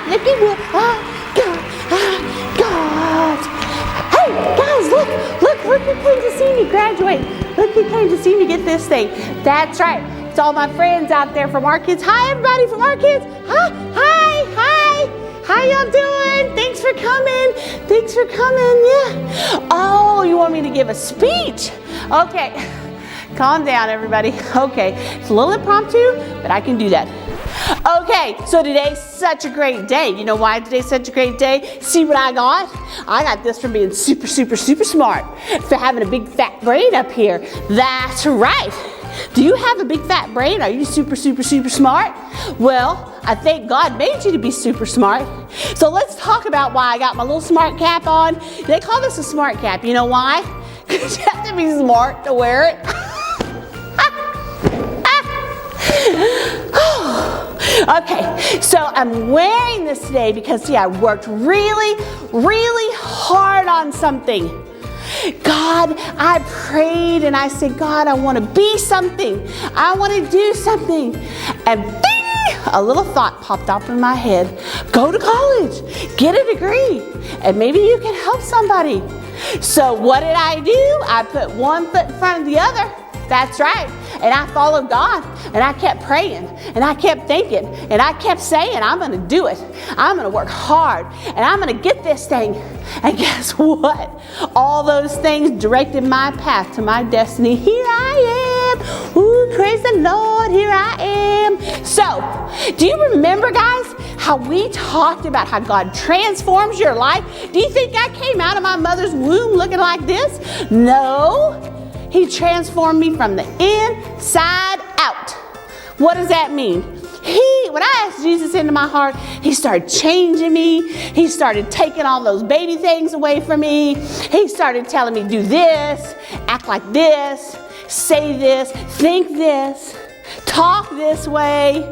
Looky what I got. Hey, guys, look who came to see me graduate. Look who came to see me get this thing. That's right. It's all my friends out there from Rkidz. Hi, everybody from Rkidz. Hi. How y'all doing? Thanks for coming. Yeah. Oh, you want me to give a speech? Okay. Calm down, everybody. Okay. It's a little impromptu, but I can do that. Okay, so today's such a great day. You know why today's such a great day? See what I got? I got this from being super smart. For having a big fat brain up here. That's right. Do you have a big fat brain? Are you super smart? Well, I think God made you to be super smart. So let's talk about why I got my little smart cap on. They call this a smart cap. You know why? Because you have to be smart to wear it. Okay, so I'm wearing this today because, I worked really hard on something. God, I prayed and I said, God, I want to be something. I want to do something. And bing, a little thought popped up in my head. Go to college, get a degree, and maybe you can help somebody. So what did I do? I put one foot in front of the other. That's right. And I followed God, and I kept praying, and I kept thinking, and I kept saying, I'm going to do it. I'm going to work hard, and I'm going to get this thing. And guess what? All those things directed my path to my destiny. Here I am. Ooh, praise the Lord. Here I am. So, do you remember, guys, how we talked about how God transforms your life? Do you think I came out of my mother's womb looking like this? No. He transformed me from the inside out. What does that mean? When I asked Jesus into my heart, He started changing me. He started taking all those baby things away from me. He started telling me, do this, act like this, say this, think this, talk this way.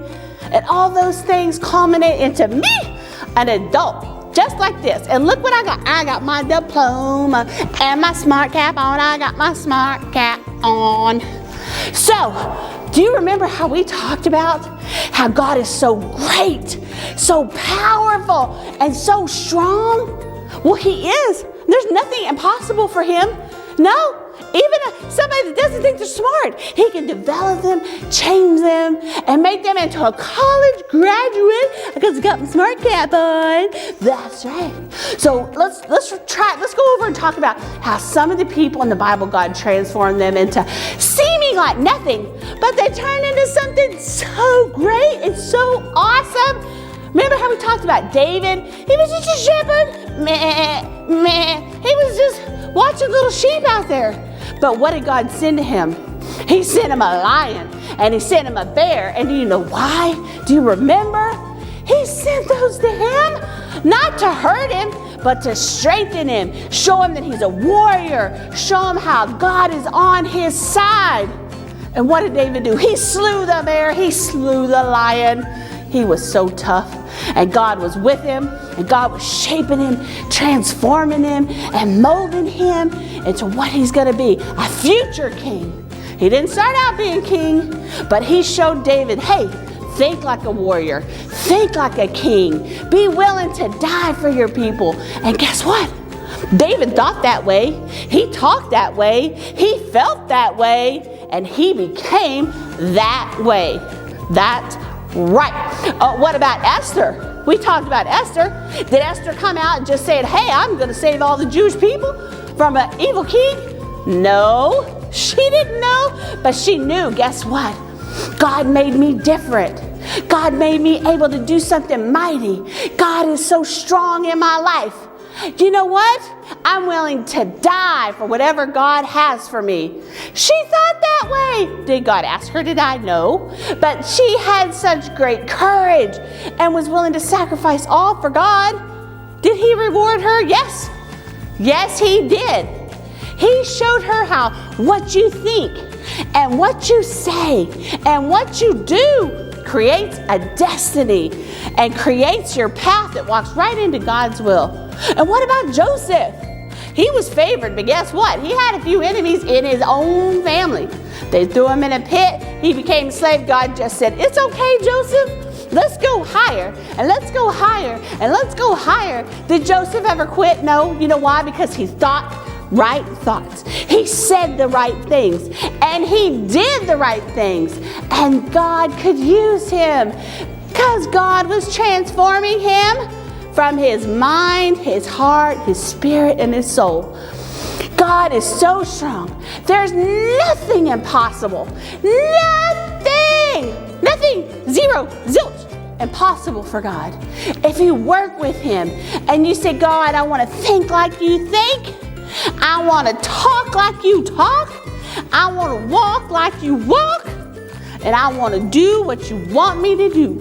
And all those things culminate into me, an adult. Just like this. And look what I got. I got my diploma and my smart cap on. I got my smart cap on. So, do you remember how we talked about how God is so great, so powerful, and so strong? Well, He is. There's nothing impossible for Him. No. Even somebody that doesn't think they're smart, He can develop them, change them, and make them into a college graduate because He got my smart cap on. That's right. So let's go over and talk about how some of the people in the Bible, God transformed them into seeming like nothing, but they turned into something so great and so awesome. Remember how we talked about David? He was just a shepherd. He was just watching little sheep out there. But what did God send to him? He sent him a lion, and He sent him a bear. And do you know why? Do you remember? He sent those to him, not to hurt him, but to strengthen him, show him that he's a warrior, show him how God is on his side. And what did David do? He slew the bear, he slew the lion. He was so tough, and God was with him, and God was shaping him, transforming him, and molding him into what he's going to be, a future king. He didn't start out being king, but He showed David, hey, think like a warrior, think like a king, be willing to die for your people. And guess what? David thought that way, he talked that way, he felt that way, and he became that way. That's right. What about Esther? We talked about Esther. Did Esther come out and just say, hey, I'm going to save all the Jewish people from an evil king? No, she didn't know, but she knew, guess what? God made me different. God made me able to do something mighty. God is so strong in my life. You know what? I'm willing to die for whatever God has for me. She thought that way. Did God ask her to die? No. But she had such great courage and was willing to sacrifice all for God. Did He reward her? Yes. Yes, He did. He showed her how what you think and what you say and what you do creates a destiny and creates your path that walks right into God's will. And what about Joseph? He was favored, but guess what? He had a few enemies in his own family. They threw him in a pit. He became a slave. God just said, it's okay, Joseph. let's go higher, and let's go higher, and let's go higher. Did Joseph ever quit? No. You know why? Because he thought right thoughts. He said the right things, and he did the right things, and God could use him because God was transforming him from his mind, his heart, his spirit, and his soul. God is so strong. There's nothing impossible. Nothing, zero, zilch, impossible for God. If you work with him and you say, God, I want to think like you think. I want to talk like you talk. I want to walk like you walk. And I want to do what you want me to do.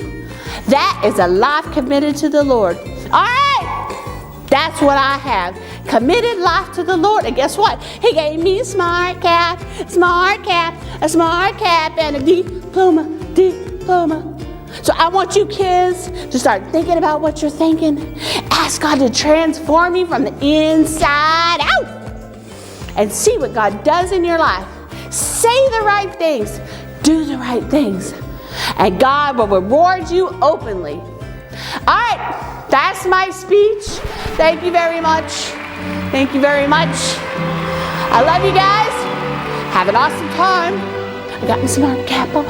That is a life committed to the Lord. All right. That's what I have. Committed life to the Lord. And guess what? He gave me a smart cap, and a diploma. So I want you kids to start thinking about what you're thinking. Ask God to transform you from the inside out. And see what God does in your life. Say the right things. Do the right things. And God will reward you openly. All right. That's my speech. Thank you very much. Thank you very much. I love you guys. Have an awesome time. I got my smart cap on.